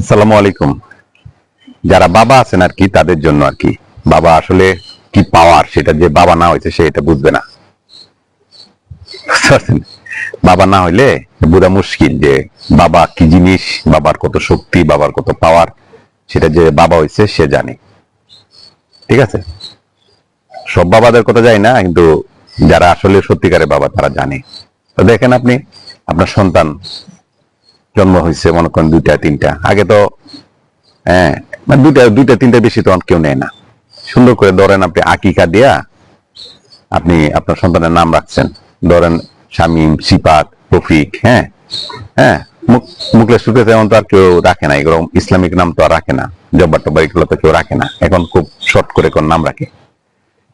আসসালামু আলাইকুম। যারা বাবা আছেন আর কি তাদের জন্য আর কি বাবা আসলে কি পাওয়ার সেটা যে বাবা না হয়েছে সে এটা বুঝবে না। বুঝতে পারছেন? বাবা না হইলে বোঝা মুশকিল যে বাবা কি জিনিস, বাবার কত শক্তি, বাবার কত পাওয়ার, সেটা যে বাবা হয়েছে সে জানে। ঠিক আছে, সব বাবাদের কথা যায় না, কিন্তু যারা আসলে সত্যিকারের বাবা তারা জানে। তো দেখেন আপনি, আপনার সন্তান জন্ম হয়েছে মনে করেন দুইটা তিনটা, আগে তো হ্যাঁ মানে দুইটা দুইটা তিনটা বেশি তো কেউ নেয় না। সুন্দর করে ধরেন আপনি আকিকা দিয়া আপনি আপনার সন্তানের নাম রাখছেন, ধরেন শামীম, সিফাত, রফিক। হ্যাঁ হ্যাঁ, মুখলেস টুকলেস এমন তো আর কেউ রাখে না, এগুলো ইসলামিক নাম তো আর রাখে না। জব্বার টব্বার এগুলো তো কেউ রাখে না, এখন খুব শর্ট করে কোন নাম রাখে।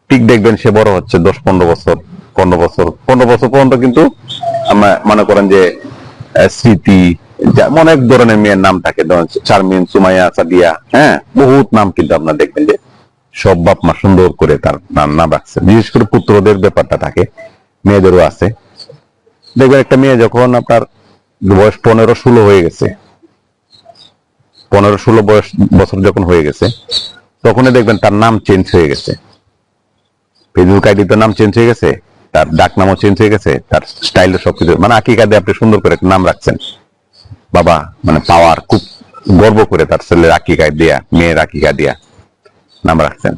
ঠিক দেখবেন সে বড় হচ্ছে 10-15 বছর, 15 বছর পর্যন্ত কিন্তু আমরা মনে করেন যে স্মৃতি, অনেক ধরনের মেয়ের নাম থাকে, শারমিন, সুমাইয়া, সাদিয়া, হ্যাঁ বহুত নাম কিন্তু আপনার দেখবেন যে সব বাপ মা সুন্দর করে তার নাম রাখছে। বিশেষ করে পুত্রদের ব্যাপারটা থাকে, মেয়েদেরও আছে। দেখবেন একটা মেয়ে যখন আপনার বয়স 15-16 হয়ে গেছে, 15-16 বছর যখন হয়ে গেছে, তখনই দেখবেন তার নাম চেঞ্জ হয়ে গেছে। ফেসবুক আইডিতে নাম চেঞ্জ হয়ে গেছে, তার ডাক নামও চেঞ্জ হয়ে গেছে, তার স্টাইলও সবকিছু, মানে আকিকা দিয়ে আপনি সুন্দর করে একটা নাম রাখছেন। বাবা মানে পাওয়ার, খুব গর্ব করে তার ছেলের আকিকা দিয়া, মেয়ের আকিকা দিয়া নাম রাখছেন।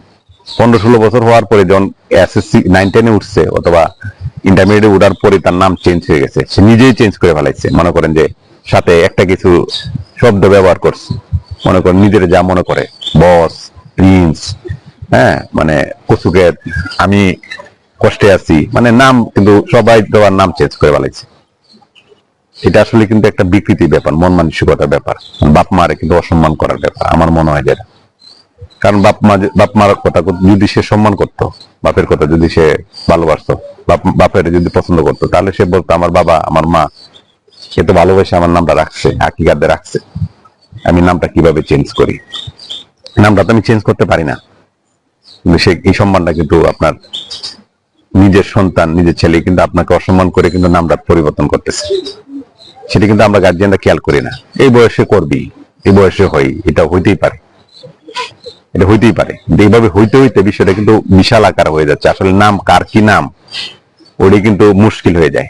15-16 বছর হওয়ার পরে যখন এসএসসি 9-10-এ উঠছে অথবা ইন্টারমিডিয়েটে উঠার পরে তার নাম চেঞ্জ হয়ে গেছে, সে নিজেই চেঞ্জ করে ফেলাইছে। মনে করেন যে সাথে একটা কিছু শব্দ ব্যবহার করছে, মনে করেন নিজের যা মনে করে, বস, প্রিন্স, হ্যাঁ মানে কচুকের, আমি কষ্টে আছি, মানে নাম কিন্তু সবাই দেওয়ার নাম চেঞ্জ করে ফেলাইছে। এটা আসলে কিন্তু একটা বিকৃতি ব্যাপার, মন মানসিকতার ব্যাপার, বাপ মারে কিন্তু অসম্মান করার ব্যাপার আমার মনে হয় যেটা। কারণ বাপ মার কথা যদি সে সম্মান করতো, বাপের কথা যদি সে ভালোবাসতো, বাপের যদি পছন্দ করতো, তাহলে সে বলতো আমার বাবা আমার মা সে তো ভালোবেসে আমার নামটা রাখছে, আকিকাতে রাখছে, আমি নামটা কিভাবে চেঞ্জ করি। নামটা তো আমি চেঞ্জ করতে পারি না, কিন্তু সে এই সম্মানটা কিন্তু আপনার নিজের সন্তান, নিজের ছেলে কিন্তু আপনাকে অসম্মান করে কিন্তু নামটা পরিবর্তন করতেছে। সেটা কিন্তু আমরা গার্জিয়ানরা খেয়াল করি না। এই বয়সে করবি, এই বয়সে হয়, এটা হইতেই পারে, এটা হইতেই পারে। এইভাবে হইতে হইতে বিষয়টা কিন্তু বিশাল আকার হয়ে যাচ্ছে। আসলে নাম কার কি নাম ওটাই কিন্তু মুশকিল হয়ে যায়।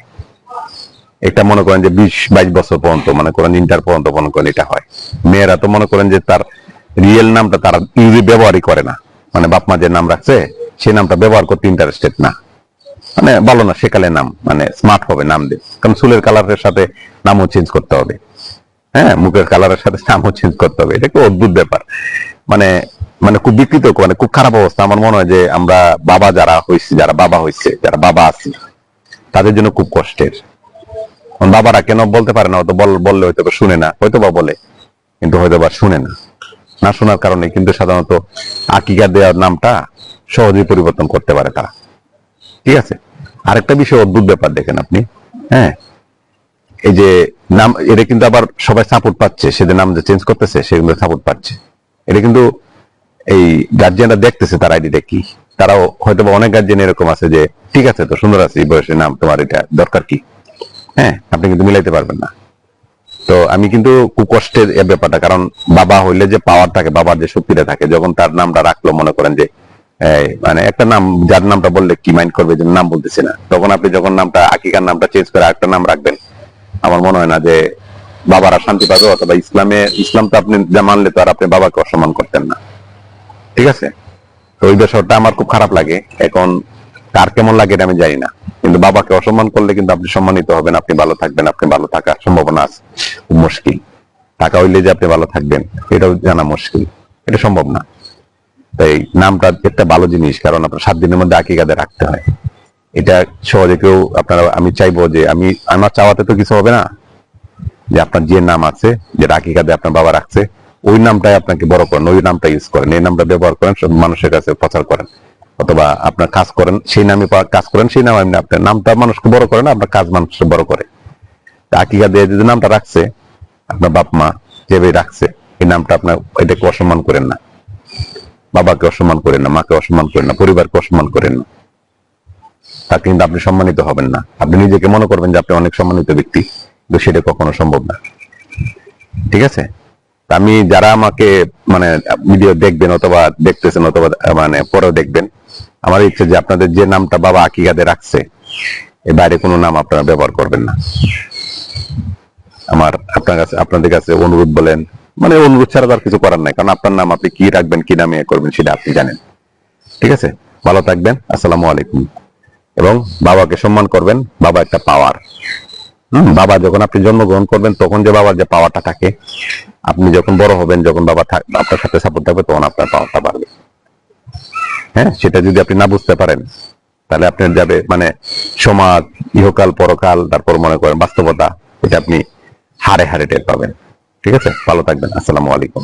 এটা মনে করেন যে 20-22 বছর পর্যন্ত, মনে করেন ইন্টার পর্যন্ত মনে করেন এটা হয়। মেয়েরা তো মনে করেন যে তার রিয়েল নামটা তারা ইউজি ব্যবহারই করে না, মানে বাপ মা যে নাম রাখছে সেই নামটা ব্যবহার করতে ইন্টারেস্টেড না, মানে ভালো না সেকালে নাম, মানে স্মার্ট হবে নাম দিয়ে। কারণ চুলের কালারের সাথে নামও চেঞ্জ করতে হবে, হ্যাঁ মুখের কালারের সাথে নামও চেঞ্জ করতে হবে। এটা একটু অদ্ভুত ব্যাপার, মানে মানে খুব বিকৃত, মানে খুব খারাপ অবস্থা। আমার মনে হয় যে আমরা বাবা যারা হয়েছি, যারা বাবা হয়েছে, যারা বাবা আছি, তাদের জন্য খুব কষ্টের। বাবারা কেন বলতে পারে না, হয়তো বললে হয়তো বা শুনে না, হয়তো বা বলে কিন্তু হয়তো বা শুনে না। না শোনার কারণে কিন্তু সাধারণত আকিকা দেওয়ার নামটা সহজেই পরিবর্তন করতে পারে তারা। ঠিক আছে, আরেকটা বিষয় অদ্ভুত ব্যাপার দেখেন আপনি, হ্যাঁ এই যে নাম, এটা কিন্তু আবার সবাই সাপোর্ট পাচ্ছে, সেদের নাম যে চেঞ্জ করতেছে সেগুলো সাপোর্ট পাচ্ছে। এটা কিন্তু এই গার্জিয়ানরা দেখতেছে তার আইডিটা কি। তারাও হয়তো বা অনেক গার্জিয়ান এরকম আছে যে ঠিক আছে তো সুন্দর আছে, এই বয়সের নাম তোমার এটা দরকার কি, হ্যাঁ আপনি কিন্তু মিলাইতে পারবেন না। তো আমি কিন্তু খুব কষ্টের এই ব্যাপারটা, কারণ বাবা হইলে যে পাওয়ার থাকে, বাবার যে শক্তিটা থাকে, যখন তার নামটা রাখলো, মনে করেন যে মানে একটা নাম যার নামটা বললে কি মাইন্ড করবে যে নাম বলতেছি না, তখন আপনি যখন নামটা আকিকার নামটা চেঞ্জ করে আরেকটা নাম রাখবেন, আমার মনে হয় না যে বাবারা শান্তি পাবে। অথবা ইসলাম তো আপনি যা মানলে তো আর আপনি বাবাকে অসম্মান করতেন না। ঠিক আছে, তো ওই বিষয়টা আমার খুব খারাপ লাগে। এখন কার কেমন লাগে এটা আমি জানি না, কিন্তু বাবাকে অসম্মান করলে কিন্তু আপনি সম্মানিত হবেন, আপনি ভালো থাকবেন, আপনি ভালো থাকার সম্ভাবনা আছে খুব মুশকিল। টাকা হইলে যে আপনি ভালো থাকবেন এটাও জানা মুশকিল, এটা সম্ভব না। তাই নামটা একটা ভালো জিনিস, কারণ আপনার 7 দিনের মধ্যে আকিকাতে রাখতে হয়। এটা সহজে কেউ আপনারা, আমি চাইবো যে আমার চাওয়াতে তো কিছু হবে না, যে আপনার যে নাম আছে, যে আকিকাতে আপনার বাবা রাখছে, ওই নামটাই আপনাকে বড় করেন, ওই নামটা ইউজ করেন, এই নামটা ব্যবহার করেন, সব মানুষের কাছে প্রচার করেন। অথবা আপনার কাজ করেন সেই নামে, কাজ করেন সেই নাম, আপনার নামটা মানুষকে বড় করে না, আপনার কাজ মানুষকে বড় করে। আকিকা দিয়ে যদি নামটা রাখছে আপনার বাপ মা যেভাবে রাখছে, এই নামটা আপনার, এটাকে অসম্মান করেন না, বাবাকে অসম্মান করেন না, মাকে অসম্মান করেন না, পরিবারকে অসম্মান করেন না, তাকে কিন্তু আপনি সম্মানিত হবেন না। আপনি নিজেকে মনে করবেন যে আপনি অনেক সম্মানিত ব্যক্তি, কিন্তু সেটা কখনো সম্ভব না। ঠিক আছে, আমি যারা আমাকে মানে ভিডিও দেখবেন অথবা দেখতেছেন অথবা মানে পরেও দেখবেন, আমার ইচ্ছে যে আপনাদের যে নামটা বাবা আকিকাতে রাখছে এর বাইরে কোনো নাম আপনারা ব্যবহার করবেন না। আমার আপনাদের কাছে অনুরোধ বলেন, মানে অনুরোধ ছাড়া আর কিছু করার নাই, কারণ আপনার নাম আপনি কি রাখবেন কি নামে করবেন সেটা আপনি জানেন। ঠিক আছে, ভালো থাকবেন, আসসালামু আলাইকুম। এবং বাবাকে সম্মান করবেন, বাবা একটা পাওয়ার। বাবা যখন আপনি জন্মগ্রহণ করবেন তখন যে বাবার যে পাওয়ারটা থাকে, আপনি যখন বড় হবেন, যখন বাবা আপনার সাথে সাপোর্ট থাকবে, তখন আপনার পাওয়ারটা বাড়বে। হ্যাঁ, সেটা যদি আপনি না বুঝতে পারেন তাহলে আপনার যাবে মানে সমাজ, ইহকাল পরকাল, তারপর মনে করেন বাস্তবতা, এটা আপনি হারে হারে টের পাবেন। ঠিক আছে, ভালো থাকবেন, আসসালামু আলাইকুম।